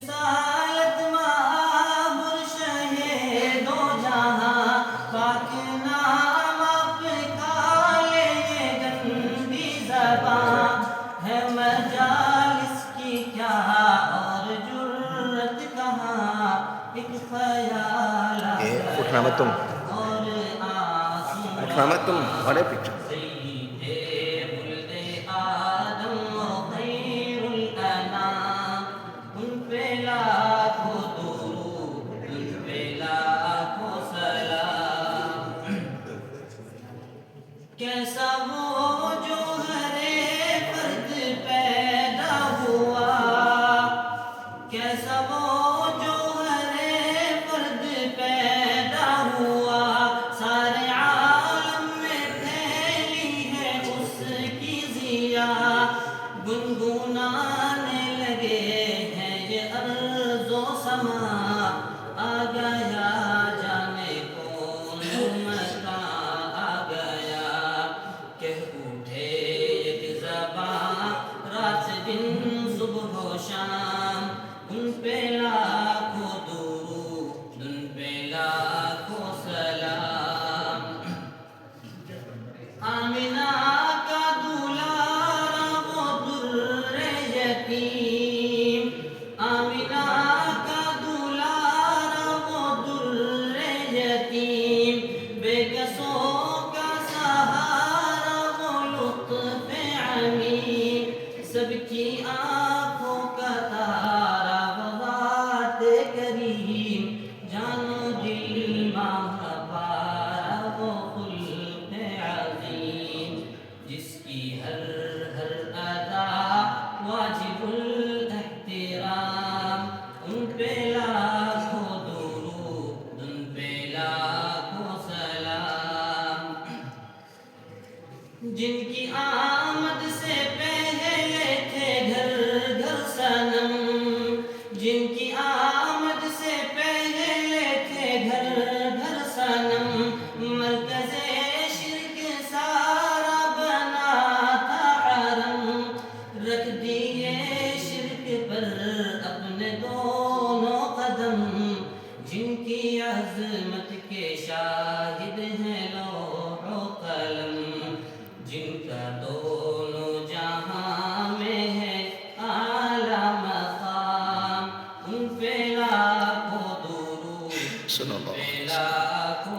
رسالت مآب شہے دو جہاں پاک نام آپ کا لے یہ گندی زبان ہے مجالس کی کیا اور جرت کہاں ایک خیال اٹھنا مت تم اور آنسو اٹھنا مت تم بڑے پیچھے کیسا وہ جو ہر فرد پیدا ہوا کیسا وہ جو ہر فرد پیدا ہوا سارے عالم میں پھیلی ہے اس کی ضیا گنگنانے لگے ہیں یہ ارض و سما آ گیا جانے کون مکان آ گیا کہہ اٹھے ایک زبان رات دن صبح و شام ان پہ لاکھوں درود ان پہ لاکھوں سلام آمنہ کا دلارا وہ در یتیم آمنہ کا دلارا وہ در یتیم بے کسوں کا سہارا وہ لطف عمیم سب کی آنکھوں کا تارا وہ ذات کریم جانو دل ماہ پارا وہ خلق عظیم جس کی ہر ہر ادا واجب الاحترام ان پہ لاکھوں درود ان پہ لاکھوں سلام جن کی آمد سے پہلے تھے گھر گھر صنم جن کی آمد سے پہلے تھے گھر گھر صنم مرکز شرک سارا بنا تھا حرم رکھ دیے شرک پر اپنے دونوں قدم جن کی عظمت کے شاہد ہیں لوح و قلم جن کا دونوں جہاں میں ہے اعلیٰ مقام ان پہ لاکھوں درود صلی ان اللہ پہ علیہ وسلم لاکھوں